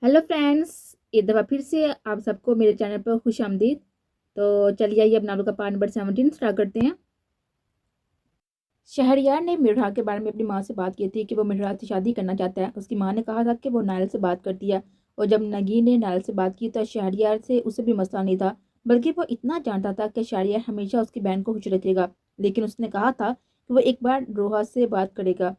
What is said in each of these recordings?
Hello friends. एक दफ़ा फिर से आप सबको मेरे चैनल पर खुश आमदीद। तो चलिए आइए अब नावल का पार्ट नंबर 17 स्टार्ट करते हैं। शहरयार ने मिर्हा के बारे में अपनी माँ से बात की थी कि वो मिर्हा से शादी करना चाहता है। उसकी माँ ने कहा था कि वो नायल से बात करती है, और जब नगीन ने नायल से बात की तो शहरयार से उसे भी मसला नहीं था, बल्कि वो इतना जानता था कि शहरयार हमेशा उसकी बहन को खुश रखेगा। लेकिन उसने कहा था कि वो एक बार रोहा से बात करेगा,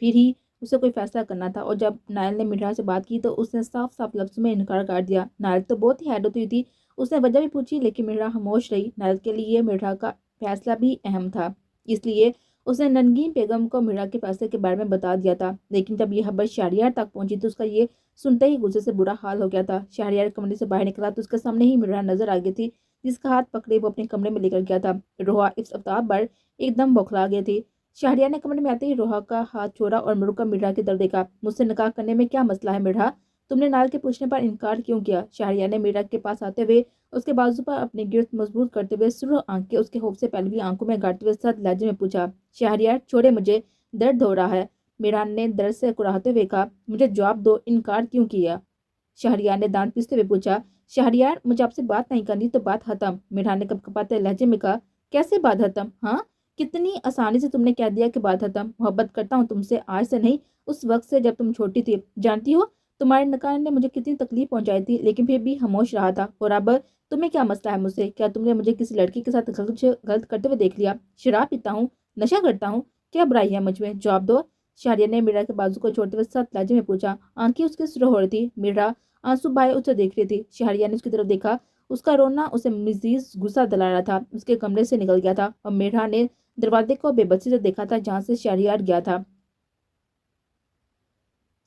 फिर ही उसे कोई फैसला करना था। और जब नायल ने मिर्हा से बात की तो उसने साफ साफ लफ्ज़ों में इनकार कर दिया। नायल तो बहुत ही हैरत हुई थी। उसने वजह भी पूछी, लेकिन मिर्हा खामोश रही। नायल के लिए मिर्हा का फैसला भी अहम था, इसलिए उसने ननगीन बेगम को मिर्जा के फैसले के बारे में बता दिया था। लेकिन जब यह खबर शहरयार तक पहुंची तो उसका ये सुनते ही गुस्से से बुरा हाल हो गया था। शहरयार कमरे से बाहर निकला तो उसके सामने ही मिर्जा नजर आ गई थी, जिसका हाथ पकड़े वो अपने कमरे में लेकर गया था। रोहा इस अवतार पर एकदम बौखला गई थी। शहरयार ने कमरे में आते ही रोहा का हाथ छोड़ा और मुड़कर मिर्जा की तरफ देखा। मुझसे निकाह करने में क्या मसला है मिर्जा? तुमने नाल के पूछने पर इनकार क्यों किया? शहरयार ने मिर्जा के पास आते हुए उसके बाजू पर अपनी गिरफ्त मजबूत करते हुए सुर्ख आंखें उसके खौफ से पहले भी आंखों में गाड़ते हुए सख्त लहजे में पूछा, शहरयार छोड़े मुझे, दर्द हो रहा है। मीरान ने दर्द से कुराहते हुए कहा, मुझे जवाब दो, इनकार क्यों किया? शहरयार ने दांत पीसते हुए पूछा, शहरयार मुझे आपसे बात नहीं करनी तो बात खत्म। मीरान ने कपकपाते लहजे में कहा, कैसे बात खत्म? हाँ, कितनी आसानी से तुमने कह दिया कि बात खत्म। मोहब्बत करता हूँ तुमसे, आज से नहीं, उस वक्त से जब तुम छोटी थी। जानती हो तुम्हारे नकार ने मुझे कितनी तकलीफ पहुंचाई थी, लेकिन फिर भी खामोश रहा था। और अब तुम्हें क्या मसला है मुझसे? क्या तुमने मुझे किसी लड़की के साथ गलत करते हुए देख लिया? शराब पीता हूँ, नशा करता हूँ, क्या बुराई है मुझ में? जवाब दो। शहरिया ने मीरा के बाजू को छोड़ते हुए सख्त लहजे में पूछा। आंखें उसके सुरख हो रही थी। मीरा आंसू बहाए उसे देख रही थी। शहरिया ने उसकी तरफ देखा। उसका रोना उसे मजीद गुस्सा दिला रहा था। उसके कमरे से निकल गया था और मीरा ने दरवाजे को बेबसी से देखा था जहां से शहरियार गया था।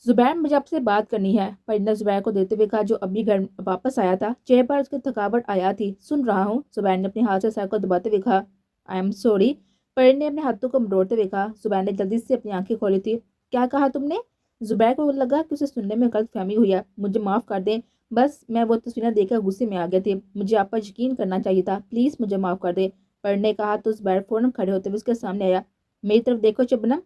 जुबैर मुझे आपसे बात करनी है, परिंदा जुबैर को देते हुए कहा, जो अभी घर वापस आया था। चेहरे पर उसकी थकावट आया थी। सुन रहा हूँ, जुबैर ने अपने हाथ से सर को दबाते हुए कहा। आई एम सॉरी, परिंदे ने अपने हाथों को मरोड़ते हुए कहा। जुबैर ने जल्दी से अपनी आंखें खोली थी। क्या कहा तुमने? जुबैर को लगा कि उसे सुनने में गलत फहमी हुई है। मुझे माफ कर दें, बस मैं वो तस्वीरें देखकर गुस्से में आ गए थे। मुझे आप पर यकीन करना चाहिए था, प्लीज मुझे माफ कर दे। परिंदे ने कहा तो जुबैर फौरन खड़े होते हुए उसके सामने आया। मेरी तरफ देखो शबनम।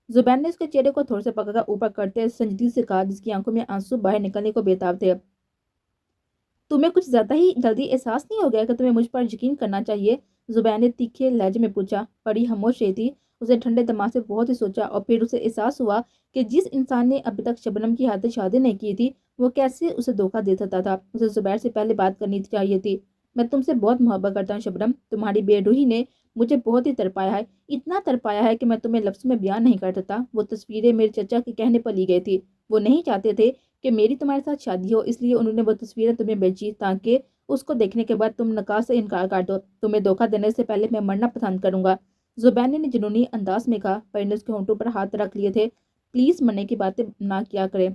जुबैर ने उसके चेहरे को थोड़ा सा पकड़कर ऊपर करते संजीदगी से कहा, जिसकी आंखों में आंसू बाहर निकलने को बेताब थे। तुम्हें कुछ ज्यादा ही जल्दी एहसास नहीं हो गया कि तुम्हें मुझ पर यकीन करना चाहिए? जुबैर ने तीखे लहजे में पूछा। परी खामोश रही थी। उसे ठंडे दिमाग से बहुत ही सोचा और फिर उसे एहसास हुआ कि जिस इंसान ने अभी तक शबनम की हाथ शादी नहीं की थी, वो कैसे उसे धोखा दे सकता था। उसे जुबैर से पहले बात करनी चाहिए थी। मैं तुमसे बहुत मोहब्बत करता हूँ शबनम। तुम्हारी बेरूही ने मुझे बहुत ही तड़पाया है, इतना तड़पाया है कि मैं तुम्हें लफ्ज़ों में बयान नहीं कर सकता। वो तस्वीरें मेरे चचा के कहने पर ली गई थी। वो नहीं चाहते थे कि मेरी तुम्हारे साथ शादी हो, इसलिए उन्होंने वो तस्वीरें तुम्हें भेजी ताकि उसको देखने के बाद तुम नकाब से इनकार कर दो। तुम्हें धोखा देने से पहले मैं मरना पसंद करूंगा, जुबैन ने जुनूनी अंदाज में कहा। परिंदे उसके होंठों पर हाथ रख लिए थे। प्लीज मरने की बातें ना किया करे,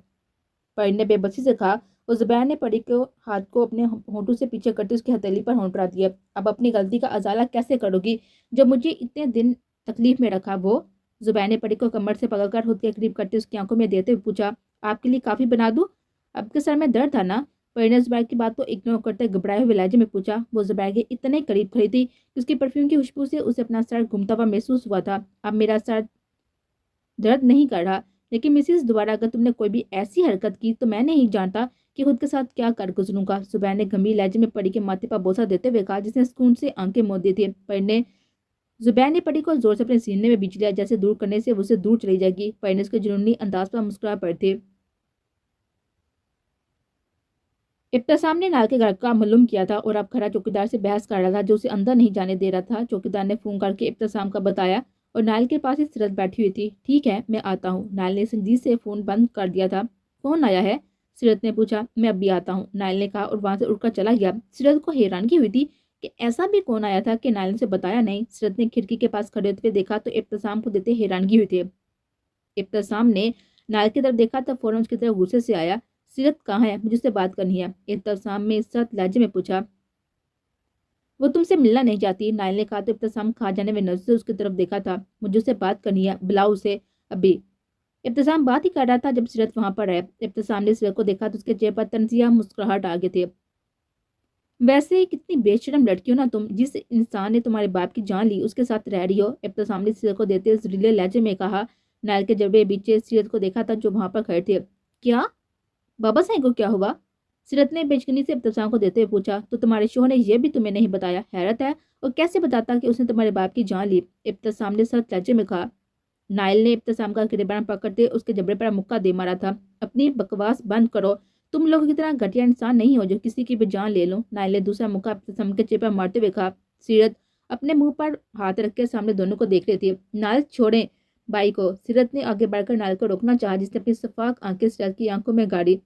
परिंदे ने बेबसी से कहा। और जुबैन ने परी को हाथ को अपने होंठों से पीछे करते उसकी हथेली पर होंठ दिया। अब अपनी गलती का अजाला कैसे करोगी जो मुझे इतने दिन तकलीफ में रखा? वो जुबैन ने परी को कमर से पकड़कर खुद के करीब करते उसकी आंखों में देते हुए पूछा, आपके लिए काफी बना दूं? आपके सर में दर्द था ना? परी ने जुबैर की बात को इग्नोर करते घबराए हुए लहजे में पूछा। वो जुबैर के इतने करीब खड़ी थी कि उसकी परफ्यूम की खुशबू से उसे अपना सर घूमता हुआ महसूस हुआ था। अब मेरा सर दर्द नहीं कर रहा, लेकिन मिसिस दोबारा अगर तुमने कोई भी ऐसी हरकत की तो मैं नहीं जानता कि खुद के साथ क्या कर गुजरूंगा। जुबैर ने गंभीर लहजे में परी के माथे पर बोसा देते हुए कहा, जिसने सुकून से आंखें मूंद दी थी। परी ने जुबैर ने परी को जोर से अपने सीने में बींच लिया, जैसे दूर करने से उसे दूर चली जाएगी। परी ने उसके जुनूनी अंदाज पर मुस्कुरा पड़े थे। इब्तिसाम ने नाल के घर का मालूम किया था और अब खरा चौकीदार से बहस कर रहा था, जो उसे अंदर नहीं जाने दे रहा था। चौकीदार ने फोन करके इब्तिसाम का बताया और नायल के पास ही सीरत बैठी हुई थी। ठीक है, मैं आता हूँ। नायल ने संजीद से फोन बंद कर दिया था। कौन आया है? सीरत ने पूछा। मैं अभी आता हूँ, नायल ने कहा और वहां से उठकर चला गया। सीरत को हैरानगी हुई थी कि ऐसा भी कौन आया था कि नायल ने उसे बताया नहीं। सीरत ने खिड़की के पास खड़े होते देखा तो इब्तिसाम को देते हैरानगी हुई थी। इब्तिसाम ने नायल की तरफ देखा तो फौरन उसकी तरफ गुस्से से आया। सीरत कहाँ है? मुझे उससे बात करनी है, इब्तिसाम ने सख्त लहजे में पूछा। वो तुमसे मिलना नहीं चाहती, नायल ने कहा तो इब्तिसाम खा जाने में नजर से उसकी तरफ देखा था। मुझे उससे बात करनी है, बुलाओ उसे अभी। इब्तिसाम बात ही कर रहा था जब सीरत वहां पर है। इब्तिसाम ने सीरत को देखा तो उसके चेहरे पर तंजिया मुस्कुराहट आ गए थे। वैसे कितनी बेशरम लड़की हो ना तुम, जिस इंसान ने तुम्हारे बाप की जान ली उसके साथ रह रही हो, इब्तिसाम ने सीरत को देते हुए जहरीले लहजे में कहा। नायल के जबड़े पीछे सीरत को देखा था जो वहां पर खड़े थे। क्या? बाबा साईं को क्या हुआ? सीरत ने बेचैनी से इब्तिसाम को देते हुए पूछा। तो तुम्हारे शोहर ने यह भी तुम्हें नहीं बताया? हैरत है, और कैसे बताता कि उसने तुम्हारे बाप की जान ली? इब्तिसाम ने सख्त लहजे में कहा। नाइल ने इब्तिसाम का गिरबान पकड़ते उसके जबड़े पर मुक्का दे मारा था। अपनी बकवास बंद करो, तुम लोगों की तरह घटिया इंसान नहीं हो जो किसी की भी जान ले लो। नाइल ने दूसरा मुक्का इब्तिसाम के चेहरे पर मारते हुए कहा। सीरत अपने मुंह पर हाथ रख के सामने दोनों को देख रही थी। नाइल छोड़े भाई को। सीरत ने आगे बढ़कर नाइल को रोकना चाहा, जिसने अपनी सफाक आंखें सीरत की आंखों में गाड़ी,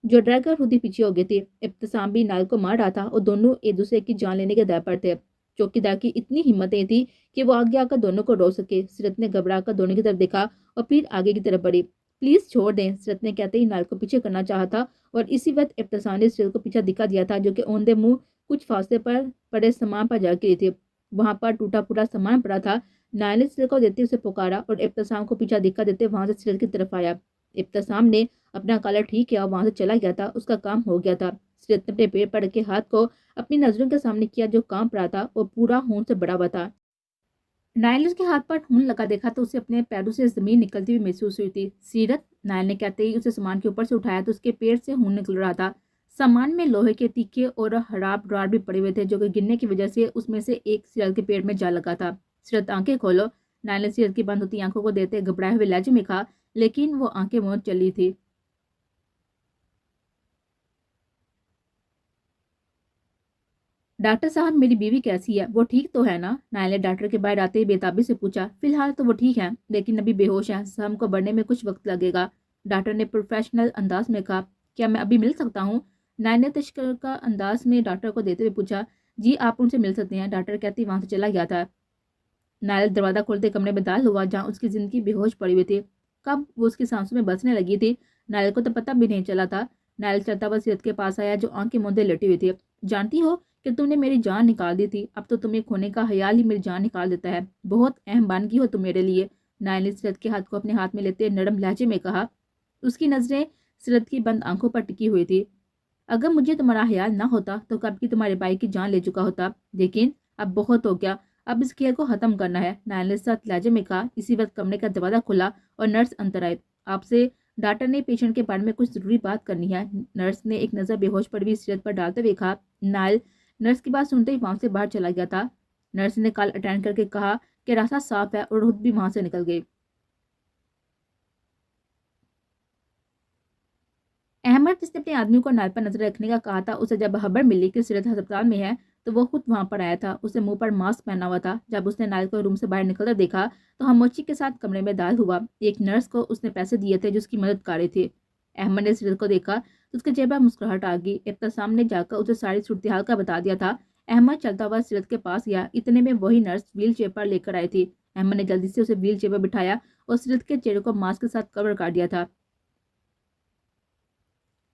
जो डर कर खुद ही पीछे हो गई थी। इब्तिसाम भी नाइल को मार रहा था और दोनों एक दूसरे की जान लेने के दर पर थे। चौकीदार की इतनी हिम्मतें थी कि वो आगे आकर दोनों को रोक सके। सीरत ने घबरा कर दोनों की तरफ देखा और फिर आगे की तरफ बढ़ी। प्लीज छोड़ दें, सीरत ने कहते ही नाइल को पीछे करना चाहा था, और इसी वक्त इब्तिसाम ने सीरत को पीछा दिखा दिया था, जो कि औंधे मुंह कुछ फासले पर पड़े सामान पर जा गिरी थी। वहां पर टूटा फूटा सामान पड़ा था। नाइल ने सीरत को देते उसे पुकारा और इब्तिसाम को पीछा दिखा देते वहां से सीरत की तरफ आया। इब्तिसाम ने अपना कॉलर ठीक किया और वहां से चला गया था। उसका काम हो गया था। सीरत ने अपने पेट पर रखे हाथ को अपनी नजरों के सामने किया, जो कांप रहा था और पूरा खून से भरा हुआ था। नाइल ने उसके हाथ पर खून लगा देखा तो उसे अपने पैरों से जमीन निकलती हुई महसूस हुई थी। सीरत, नाइल ने कहते ही उसे सामान के ऊपर से उठाया तो उसके पेट से खून निकल रहा था। सामान में लोहे के तीखे और खराब रॉड भी पड़े हुए थे, जो कि गिरने की वजह से उसमें से एक सीरत के पेट में जा लगा था। सीरत, आंखें खोलो, नाइल ने सीरत की बंद होती आंखों को देते घबराए हुए लहजे में कहा, लेकिन वो आंखें मूंद चली थी। डॉक्टर साहब, मेरी बीवी कैसी है? वो ठीक तो है ना? नायल ने डॉक्टर के बाहर आते ही बेताबी से पूछा। फिलहाल तो वो ठीक है, लेकिन अभी बेहोश है। सहम को बढ़ने में कुछ वक्त लगेगा। डॉक्टर ने प्रोफेशनल अंदाज में कहा। क्या मैं अभी मिल सकता हूँ? नायल ने तशक्कर का अंदाज में डॉक्टर को देते हुए पूछा। जी, आप उनसे मिल सकते हैं, डॉक्टर कहती वहां से चला गया था। नायल दरवाजा खोलते कमरे में दाखिल हुआ, जहाँ उसकी जिंदगी बेहोश पड़ी हुई थी। कब वो उसकी सांसों में बसने लगी थी, नायल को तो पता भी नहीं चला था। नायल चलता हुआ सीरत के पास आया, जो आंखें मूंदे लेटी हुई थी। जानती हो कि तुमने मेरी जान निकाल दी थी, अब तो तुम्हें खोने का ख्याल ही मेरी जान निकाल देता है। बहुत अहम बानगी हो तुम मेरे लिए। नायल ने सीरत के हाथ को अपने हाथ में लेते नरम लहजे में कहा। उसकी नजरें सीरत की बंद आंखों पर टिकी हुई थी। अगर मुझे तुम्हारा ख्याल ना होता तो कब की तुम्हारे भाई की जान ले चुका होता, लेकिन अब बहुत हो गया। अब इस खेल को खत्म करना है, नायल ने सख्त लहजे में कहा। इसी वक्त कमरे का दरवाजा खुला और नर्स अंदर आए। आपसे डॉक्टर ने पेशेंट के बारे में कुछ जरूरी बात करनी है। नर्स ने एक नजर बेहोश पड़ी हुई सीरत पर डालते हुए कहा। नायल नर्स की बात सुनते ही वहां से बाहर चला गया था। नर्स ने कॉल अटेंड करके कहा कि रास्ता साफ है, और खुद भी वहां से निकल गई। अहमद, जिसने अपने आदमी को नाल पर नजर रखने का कहा था, उसे जब खबर मिली कि सीरत अस्पताल में है तो वो खुद वहां पर आया था। उसने मुंह पर मास्क पहना हुआ था। जब उसने नाल को रूम से बाहर निकलकर देखा तो खामोशी के साथ कमरे में दाखिल हुआ। एक नर्स को उसने पैसे दिए थे जो उसकी मदद कर रही थी। अहमद ने सीरत को देखा तो उसके चेहरे पर मुस्कुराहट आ गई। इब्तिसाम ने जाकर उसे सारी सूरत हाल का बता दिया था। अहमद चलता हुआ सीरत के पास गया। इतने में वही नर्स व्हील चेयर पर लेकर आई थी। अहमद ने जल्दी से उसे व्हील चेयर पर बिठाया और सीरत के चेहरे को मास्क के साथ कवर कर दिया था।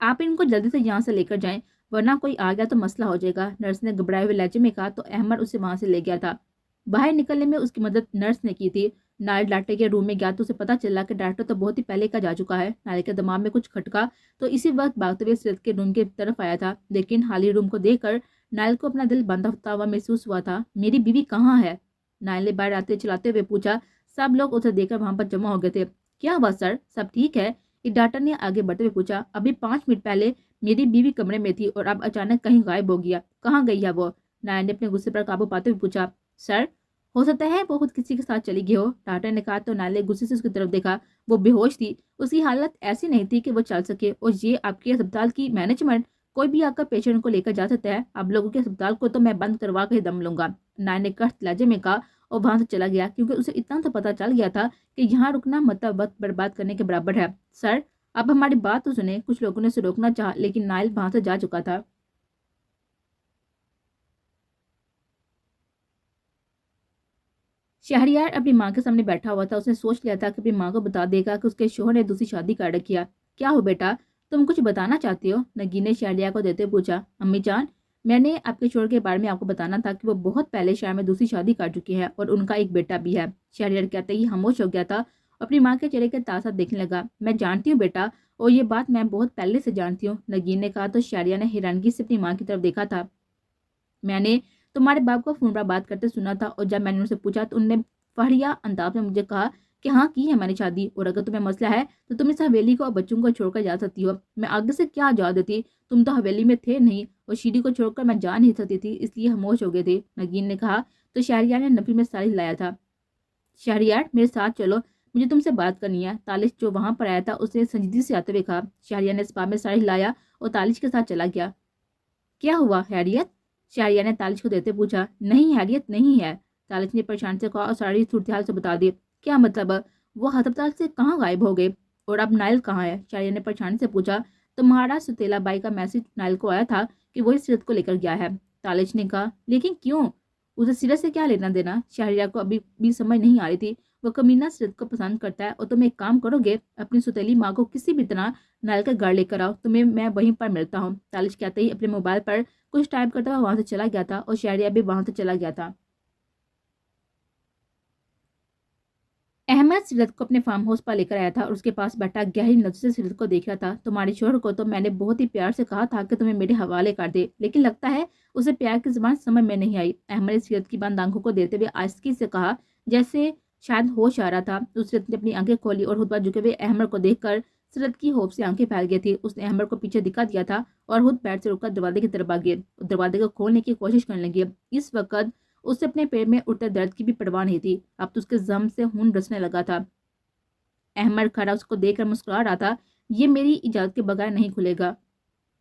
आप इनको जल्दी से यहाँ से लेकर जाएं, वरना कोई आ गया तो मसला हो जाएगा, नर्स ने घबराए हुए लहजे में कहा। तो अहमद उसे वहां से ले गया था। बाहर निकलने में उसकी मदद नर्स ने की थी। नायल डॉक्टर के रूम में गया तो उसे पता चला कि डॉक्टर तो बहुत ही पहले का जा चुका है। नायल के दिमाग में कुछ खटका तो इसी वक्त भागते हुए सीरत के रूम की तरफ आया था, लेकिन खाली रूम को देखकर नायल को अपना दिल बंधा होता हुआ महसूस हुआ था। मेरी बीवी कहाँ है? नायल ने बाहर आते चलाते हुए पूछा। सब लोग उसे देखकर वहां पर जमा हो गए थे। क्या हुआ सर, सब ठीक है? एक डॉक्टर ने आगे बढ़ते हुए पूछा। अभी 5 मिनट पहले मेरी बीवी कमरे में थी और अब अचानक कहीं गायब हो गया। कहाँ गई है वो? नायल ने अपने गुस्से पर काबू पाते हुए पूछा। सर, हो सकता है वो खुद किसी के साथ चली गई हो, डॉक्टर ने कहा। तो नायल ने गुस्से से उसकी तरफ देखा। वो बेहोश थी, उसकी हालत ऐसी नहीं थी कि वो चल सके, और ये आपके अस्पताल की मैनेजमेंट, कोई भी आकर पेशेंट को लेकर जा सकता है। आप लोगों के अस्पताल को तो मैं बंद करवा के दम लूंगा, नायल ने कष्ट लहजे में कहा और वहां से चला गया, क्योंकि उसे इतना तो पता चल गया था कि यहाँ रुकना मतलब वक्त बर्बाद करने के बराबर है। सर, अब हमारी बात तो सुने। कुछ लोगों ने उसे रोकना चाहा, लेकिन नायल वहां से जा चुका था। शहरयार अपनी माँ के सामने बैठा हुआ था। उसने सोच लिया था कि अपनी माँ को बता देगा कि उसके शोहर ने दूसरी शादी कर रखी है। क्या हो बेटा, तुम कुछ बताना चाहती हो? नगीन ने शहरयार को देते हुए पूछा। अम्मी जान, मैंने आपके शोहर के बारे में आपको बताना था कि वो बहुत पहले शहर में दूसरी शादी कर चुकी है और उनका एक बेटा भी है। शहरयार कहते ही खामोश हो गया था। अपनी माँ के चेहरे के तासा देखने लगा। मैं जानती हूँ बेटा, और ये बात मैं बहुत पहले से जानती हूँ, नगीन ने कहा। तो शहरयार ने हैरानगी से अपनी माँ की तरफ देखा था। मैंने तुम्हारे बाप को फोन पर बात करते सुना था, और जब मैंने उनसे पूछा तो उनने फहरिया अंदाज में मुझे कहा کہ ہاں کی ہے میں نے شادی، اور اگر تمہیں مسئلہ ہے تو تم اس حویلی کو اور بچوں کو چھوڑ کر جا سکتی ہو۔ میں آگے سے کیا جا دیتی، تم تو حویلی میں تھے نہیں اور شیری کو چھوڑ کر میں جا نہیں سکتی تھی، اس لیے خاموش ہو گئے تھے۔ نگین نے کہا تو شہریار نے نفی میں ساری لایا تھا۔ شہریار میرے ساتھ چلو، مجھے تم سے بات کرنی ہے۔ تالش جو وہاں پر آیا تھا اسے سنجیدگی سے آتے ہوئے کہا۔ شہریار نے اس بات میں ساری لایا اور تالش کے ساتھ چلا گیا۔ کیا ہوا خیریت؟ شہریار نے تالش کو دیتے پوچھا۔ نہیں خیریت نہیں ہے، تالش نے پریشان سے کہا اور ساری صورتحال سے بتا دی۔ کیا مطلب؟ وہ ہسپتال سے کہاں غائب ہو گئے؟ اور اب نائل کہاں ہے؟ شہریار نے پریشان سے پوچھا۔ تمہارا ستیلا بائی کا میسج نائل کو آیا تھا کہ وہی سیرت کو لے کر گیا ہے، تالش نے کہا۔ لیکن کیوں؟ اسے سیرت سے کیا لینا دینا؟ شہریار کو ابھی بھی سمجھ نہیں آ رہی تھی۔ وہ کمینہ سیرت کو پسند کرتا ہے اور تم ایک کام کرو گے، اپنی ستیلی ماں کو کسی بھی طرح نائل کا گھر لے کر آؤ، تمہیں میں وہیں پر ملتا ہوں۔ تالش کہتے ہی اپنے موبائل پر کچھ ٹائپ کرتا ہوا وہاں سے چلا گیا تھا اور شہریار بھی وہاں سے چلا گیا تھا۔ احمد سیرت کو اپنے فارم ہاؤس پر لے کر آیا تھا اور اس کے پاس بیٹھا گہری نظر سے سیرت کو دیکھ رہا تھا۔ تمہارے شوہر کو تو میں نے بہت ہی پیار سے کہا تھا کہ تمہیں میرے حوالے کر دے، لیکن لگتا ہے اسے پیار کی زبان سمجھ میں نہیں آئی۔ احمد نے سیرت کی بند آنکھوں کو دیتے ہوئے آہستگی سے کہا، جیسے شاید ہوش آ رہا تھا۔ سیرت نے اپنی آنکھیں کھولی اور خود پر جھکے ہوئے احمد کو دیکھ کر سیرت کی خوف سے آنکھیں پھیل گئی تھی۔ اس نے احمد کو پیچھے دکھا دیا تھا اور خود بیٹھ سے رک کر دروازے کی طرف آگے دروازے کو کھولنے کی کوشش کرنے لگی۔ اس وقت اسے اپنے پیٹ میں اٹھتے درد کی بھی پرواہ نہیں تھی، اب تو اس کے زخم سے خون رسنے لگا تھا۔ احمد کھڑا اس کو دیکھ کر مسکرا رہا تھا۔ یہ میری اجازت کے بغیر نہیں کھلے گا۔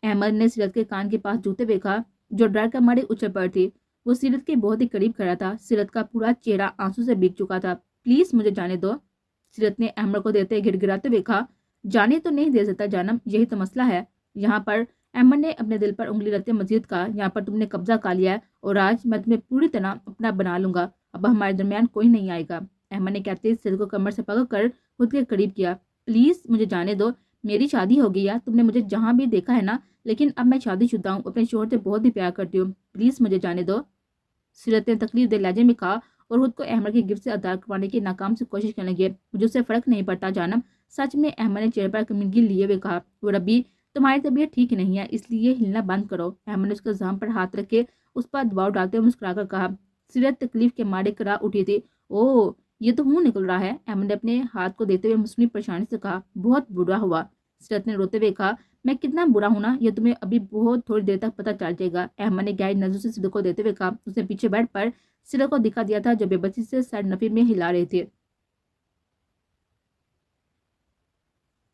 احمد نے سیرت کے کان کے پاس جھکتے ہوئے کہا، جو ڈر کر مارے اچھل پڑ تھی۔ وہ سیرت کے بہت ہی قریب کھڑا تھا۔ سیرت کا پورا چہرہ آنسو سے بھیگ چکا تھا۔ پلیز مجھے جانے دو، سیرت نے احمد کو دیتے گڑ گڑاتے ہوئے کہا۔ جانے تو نہیں دے سکتا جانم، یہی تو مسئلہ ہے۔ یہاں پر احمد نے اپنے دل پر انگلی رکھتے مزید کہا، یہاں پر تم نے قبضہ کر لیا ہے اور آج میں تمہیں پوری طرح اپنا بنا لوں گا، اب ہمارے درمیان کوئی نہیں آئے گا۔ احمد نے کہتے ہی سیرت کو کمر سے پکڑ کر خود کے قریب کیا۔ پلیز مجھے جانے دو، میری شادی ہو گئی ہے، تم نے مجھے جہاں بھی دیکھا ہے نا، لیکن اب میں شادی شدہ ہوں، اپنے شوہر سے بہت ہی پیار کرتی ہوں، پلیز مجھے جانے دو، سیرت نے تکلیف دہ لہجے میں کہا اور خود کو احمد کی گرفت سے آزاد کروانے کی ناکام سے کوشش کرنے لگی۔ مجھے اس سے فرق نہیں پڑتا جانم، سچ میں، احمد نے چہرے پر کمینگی لیے ہوئے کہا، اور ابھی تمہاری طبیعت ٹھیک نہیں ہے، اس لیے ہلنا بند کرو۔ احمد نے اس کے زخم پر ہاتھ رکھ کے اس پر دباؤ ڈالتے ہوئے مسکرا کر کہا۔ سیرت تکلیف کے مارے کرا اٹھی تھی۔ اوہ، یہ تو خون نکل رہا ہے، احمد نے اپنے ہاتھ کو دیتے ہوئے مصنوعی پریشانی سے کہا۔ بہت برا ہوا، سیرت نے روتے ہوئے کہا۔ میں کتنا برا ہوں نا، یہ تمہیں ابھی بہت تھوڑی دیر تک پتہ چل جائے گا، احمد نے گہری نظر سے سیرت کو دیتے ہوئے کہا۔ اس نے پیچھے بیٹھ پر سیرت کو دکھا دیا تھا جو بے بسی سے سر نفی میں ہلا رہے تھے۔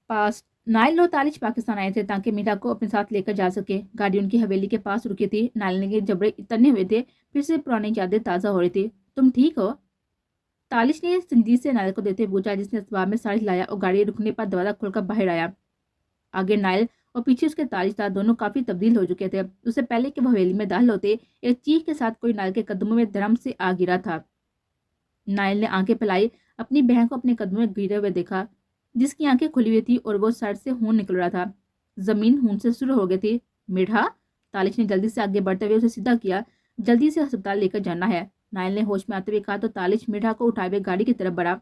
پاس نائل اور تالش پاکستان آئے تھے تاکہ میرا کو اپنے ساتھ لے کر جا سکے۔ گاڑی ان کی حویلی کے پاس رکی تھی۔ نائل نے جبڑے اترنے ہوئے تھے، پھر سے پرانی یادیں تازہ ہو رہی تھی۔ تم ٹھیک ہو؟ تالش نے سنجیدگی سے نائل کو دیتے پوچھا، جس نے اسباب میں ساری لایا اور گاڑی رکنے پر دروازہ کھول کر باہر آیا۔ آگے نائل اور پیچھے اس کے تالش تھا، دونوں کافی تبدیل ہو چکے تھے۔ اس سے پہلے کہ وہ حویلی میں داخل ہوتے، ایک چیخ کے ساتھ کوئی نائل کے قدموں میں دھڑم سے آ گرا تھا۔ نائل نے آنکھیں پھیلائی، اپنی بہن کو اپنے قدموں میں گرے ہوئے دیکھا، جس کی آنکھیں کھلی ہوئی تھی اور وہ سر سے خون نکل رہا تھا، زمین خون سے سرخ ہو گئی تھی۔ میڈھا، تالش نے جلدی سے آگے بڑھتے ہوئے اسے سیدھا کیا، جلدی سے ہسپتال لے کر جانا ہے، نائل نے ہوش میں آتے ہوئے کہا تو تالش میڈھا کو اٹھائے ہوئے گاڑی کی طرف بڑھا۔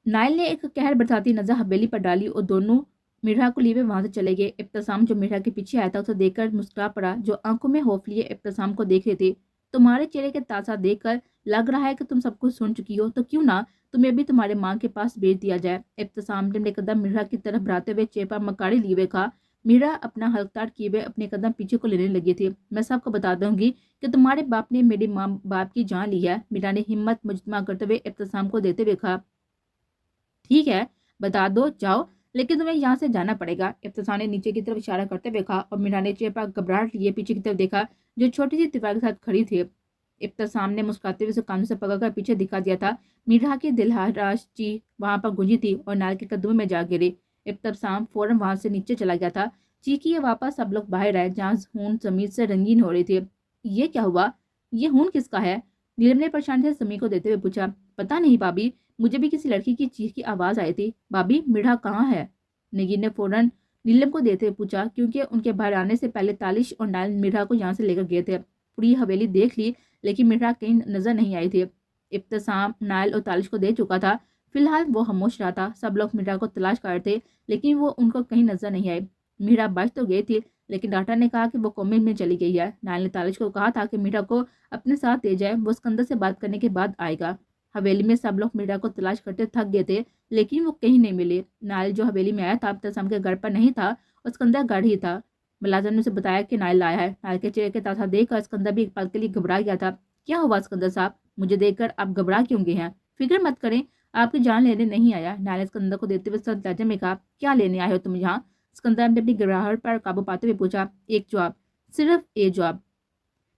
نائل نے ایک قہر برساتی نظر حویلی پر ڈالی اور دونوں میڈھا کو لیے وہاں سے چلے گئے۔ ابتسام جو میڈھا کے پیچھے آیا تھا اسے دیکھ کر مسکرا پڑا، جو آنکھوں میں خوف لیے ابتسام کو دیکھ رہی تھی۔ تمہارے چہرے کے تاثر دیکھ کر لگ رہا ہے کہ تم سب کچھ سن چکی ہو، تو کیوں نہ تمہیں بھی تمہارے ماں کے پاس بھیج دیا جائے۔ ابتسام نے قدم میڈھا کی طرف بڑھاتے ہوئے چہرے پر مکاڑی لیے ہوئے کہا۔ میڈھا اپنا ہلکتار کیے ہوئے اپنے قدم پیچھے کو لینے لگی تھی۔ میں سب کو بتا دوں گی کہ تمہارے باپ نے میرے ماں باپ کی جان لی ہے، میڈھا نے ہمت مجتمع کرتے ہوئے ابتسام کو دیتے ہوئے کہا۔ ٹھیک ہے، بتا دو، جاؤ، لیکن تمہیں یہاں سے جانا پڑے گا، ابتسام نے نیچے کی طرف اشارہ کرتے ہوئے کہا اور میڈھا نے چہرے پر گھبراہٹ لیے پیچھے کی طرف دیکھا جو چھوٹی سی دیوار کے ساتھ کھڑی تھی۔ ابتسام نے مسکراتے ہوئے اسے کانوں سے پکڑ کر پیچھے دکھا دیا تھا۔ میڈھا کی دلہراش چیخ وہاں پر گونجی تھی اور نائل کے قدموں میں جا گری۔ ابتسام فوراً وہاں سے نیچے چلا گیا تھا۔ چیخی واپس سب لوگ باہر آئے جہاں خون زمین سے رنگین ہو رہی تھی۔ یہ کیا ہوا؟ یہ خون کس کا ہے؟ نیلم نے پریشانی سے سمی کو دیتے ہوئے پوچھا۔ پتا نہیں بھابھی، مجھے بھی کسی لڑکی کی چیخ کی آواز آئی تھی۔ بھابھی، میڈھا کہاں ہے؟ نگین نے فوراً نیلم کو دیتے ہوئے پوچھا، کیونکہ ان کے باہر آنے سے پہلے تالش اور نائل میڈھا کو یہاں سے لے کر گئے تھے۔ پوری حویلی دیکھ لی لیکن میڈھا کہیں نظر نہیں آئی تھی۔ ابتسام نائل اور تالش کو دے چکا تھا، فی الحال وہ خاموش رہا تھا۔ سب لوگ میڈھا کو تلاش کر رہے تھے لیکن وہ ان کو کہیں نظر نہیں آئی۔ میڈھا بچ تو گئی تھی لیکن ڈاکٹر نے کہا کہ وہ کوما میں چلی گئی ہے۔ نائل نے تالش کو کہا تھا کہ میڈھا کو اپنے ساتھ لے جائے، وہ اسکندر سے بات کرنے کے بعد آئے گا۔ حویلی میں سب لوگ میرا کو تلاش کرتے تھک گئے تھے، لیکن وہ کہیں نہیں ملی۔ نائل جو حویلی میں آیا تھا ابتسام کے گھر پر نہیں تھا، اسکندر گھر ہی تھا۔ ملازم نے اسے بتایا کہ نائل آیا ہے۔ نائل کے چہرے کے تاثر دیکھ کر اسکندر بھی ایک پل کے لیے گھبرا گیا تھا۔ کیا ہوا اسکندر صاحب؟ مجھے دیکھ کر آپ گھبرا کیوں گئے ہیں؟ فکر مت کریں، آپ کی جان لینے نہیں آیا، نائل نے اسکندر کو دیتے ہوئے سخت لہجے میں کہا۔ کیا لینے آئے ہو تم یہاں؟ اسکندر نے اپنی گھبراہٹ پر قابو پاتے ہوئے پوچھا۔ ایک جواب، صرف ایک جواب۔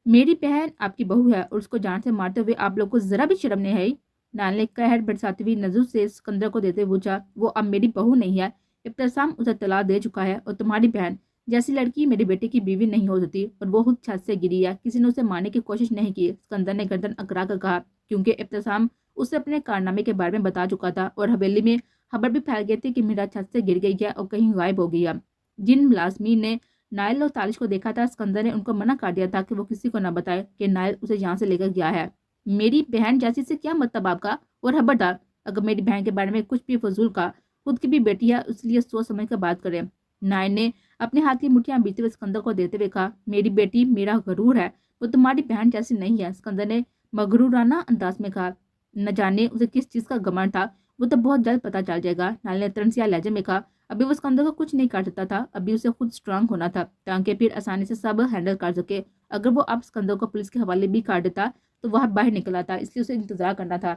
میری بہن آپ کی بہو ہے اور اس کو جان سے مارتے ہوئے آپ لوگ کو ذرا بھی شرم نہیں ہے؟ نائل نے قہر برساتی ہوئی نظر سے اسکندر کو دیتے ہوئے پوچھا۔ وہ اب میری بہو نہیں ہے، ابتسام اسے طلاق دے چکا ہے، اور تمہاری بہن جیسی لڑکی میرے بیٹے کی بیوی نہیں ہو سکتی، اور وہ خود چھت سے گری ہے، کسی نے اسے مارنے کی کوشش نہیں کی، اسکندر نے گردن اکڑا کر کہا، کیونکہ ابتسام اسے اپنے کارنامے کے بارے میں بتا چکا تھا، اور حویلی میں خبر بھی پھیل گئی تھی کہ میرا چھت سے گر گئی ہے اور کہیں غائب ہو گئی ہے۔ جن ملازمین نے نائل اور تالش کو دیکھا تھا، اسکندر نے ان کو منع کر دیا تھا کہ وہ کسی کو نہ بتائے کہ نائل اسے یہاں سے لے کر گیا ہے۔ میری بہن جیسی سے کیا مطلب آپ کا؟ اور خبردار، اگر میری بہن کے بارے میں کچھ بھی فضول کا، خود کی بھی بیٹی ہے، اس لیے سوچ سمجھ کر بات کریں۔ نائل نے اپنے ہاتھ کی مٹھیاں بیچتے ہوئے اسکندر کو دیتے ہوئے کہا، میری بیٹی میرا غرور ہے، وہ تمہاری بہن جیسی نہیں ہے۔ اسکندر نے مغرورانہ انداز میں کہا، نہ جانے اسے کس چیز کا گمان تھا، وہ تو بہت جلد پتہ چل جائے گا۔ نائل نے طنزیہ لہجے میں کہا، ابھی وہ اسکندر کو کچھ نہیں کر سکتا تھا، ابھی اسے خود اسٹرانگ ہونا تھا تاکہ پھر آسانی سے سب ہینڈل کر سکے۔ اگر وہ اب اسکندر کو پولیس کے حوالے بھی کر دیتا تو وہ باہر نکل آتا، اس لیے اسے انتظار کرنا تھا۔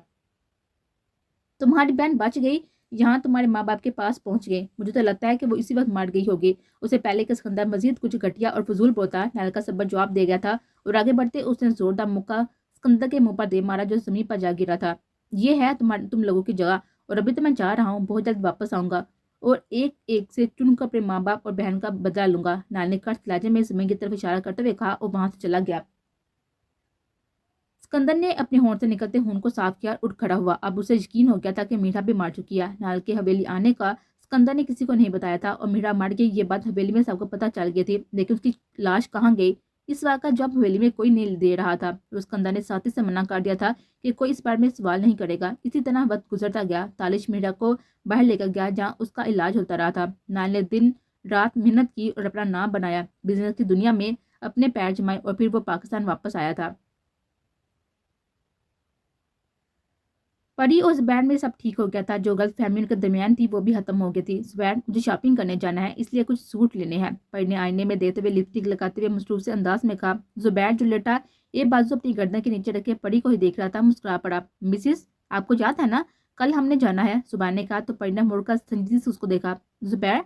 تمہاری بہن بچ گئی، یہاں تمہارے ماں باپ کے پاس پہنچ گئی، مجھے تو لگتا ہے کہ وہ اسی وقت مر گئی ہوگی۔ اسے پہلے کہ اسکندر مزید کچھ گھٹیا اور فضول بولتا، نائل کا صبر جواب دے گیا تھا، اور آگے بڑھتے اس نے زوردار مکہ اسکندر کے منہ پر دے مارا جو زمین پر جا گرا تھا۔ یہ ہے تم لوگوں کی جگہ، اور ابھی تو میں جا رہا ہوں، بہت جلد واپس آؤں گا اور ایک ایک سے چن کر اپنے ماں باپ اور بہن کا بدلہ لوں گا۔ نائل نے کڑک لہجے میں زمین کی طرف اشارہ کرتے ہوئے کہا اور وہاں سے چلا گیا۔ اسکندر نے اپنے ہونٹ سے نکلتے خون کو صاف کیا اور اٹھ کھڑا ہوا۔ اب اسے یقین ہو گیا تھا کہ میرا بھی مار چکی ہے۔ نائل کے حویلی آنے کا اسکندر نے کسی کو نہیں بتایا تھا، اور میرا مر گئی یہ بات حویلی میں سب کو پتہ چل گئی تھی، لیکن اس کی لاش کہاں گئی؟ اس بات کا جب حویلی میں کوئی نہیں دے رہا تھا، تو اسکندر نے ساتھی سے منع کر دیا تھا کہ کوئی اس بارے میں سوال نہیں کرے گا۔ اسی طرح وقت گزرتا گیا، تالش میرا کو باہر لے کر گیا جہاں اس کا علاج ہوتا رہا تھا۔ نائل نے دن رات محنت کی اور اپنا نام بنایا، بزنس کی دنیا میں اپنے پیر جمائے، اور پھر وہ پاکستان واپس آیا تھا۔ پری اور زبیر میں سب ٹھیک ہو گیا تھا، جو غلط فہمی ان کے درمیان تھی وہ بھی ختم ہو گئی تھی۔ زبیر، مجھے شاپنگ کرنے جانا ہے، اس لیے کچھ سوٹ لینے ہیں، پری نے آئینے میں دیتے ہوئے لپسٹک لگاتے ہوئے مصروف سے انداز میں کہا۔ زبیر جو لیٹا ایک بازو اپنی گردن کے نیچے رکھے پری کو ہی دیکھ رہا تھا، مسکرا پڑا۔ مسز، آپ کو یاد ہے نا کل ہم نے جانا ہے؟ زبیر نے کہا تو پری نے مڑ کر سنجیدگی سے اس کو دیکھا۔ زبیر،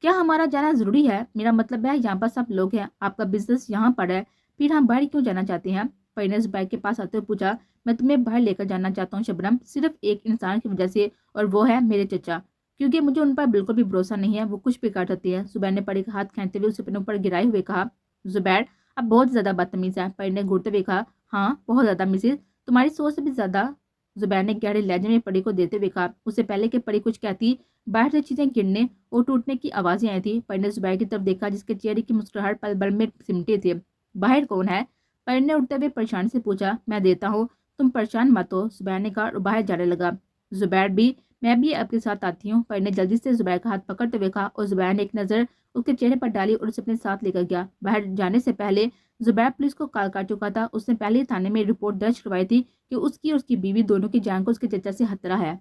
کیا ہمارا جانا ضروری ہے؟ میرا مطلب ہے یہاں پر سب لوگ ہیں، آپ کا بزنس یہاں پر ہے، پھر ہم باہر کیوں جانا چاہتے ہیں؟ پری نے زبیر کے پاس آتے ہوئے پوچھا۔ میں تمہیں باہر لے کر جانا چاہتا ہوں شبنم، صرف ایک انسان کی وجہ سے، اور وہ ہے میرے چچا، کیونکہ مجھے ان پر بالکل بھی بھروسہ نہیں ہے، وہ کچھ بھی کر سکتی ہے۔ زبیر نے پری کا ہاتھ کھینچتے ہوئے اسے اپنے اوپر گرائے ہوئے کہا۔ زبیر، اب بہت زیادہ بدتمیز ہے، پری نے گھورتے ہوئے کہا۔ ہاں بہت زیادہ مسز، تمہاری سوچ سے بھی زیادہ، زبیر نے گہرے لہجے میں پری کو دیتے ہوئے کہا۔ اس سے پہلے کہ پری کچھ کہتی، باہر سے چیزیں گرنے اور ٹوٹنے کی آوازیں آئی تھی۔ پری نے زبیر کی طرف دیکھا جس کے چہرے کی مسکراہٹ پل بھر میں سمٹی تھی۔ باہر کون ہے؟ پری نے اٹھتے ہوئے پریشانی سے پوچھا۔ میں دیتا ہوں، تم پریشان مت ہو، زبیر نے کہا اور باہر جانے لگا۔ زبیر بھی، میں بھی آپ کے ساتھ آتی ہوں، پری نے جلدی سے زبیر کا ہاتھ پکڑتے ہوئے کہا، اور زبیر نے ایک نظر اس کے چہرے پر ڈالی اور اسے اپنے ساتھ لے کر گیا۔ باہر جانے سے پہلے زبیر پولیس کو کال کر چکا تھا، اس نے پہلے ہی تھانے میں رپورٹ درج کروائی تھی کہ اس کی اور اس کی بیوی دونوں کی جان کو اس کے چچا سے خطرہ ہے۔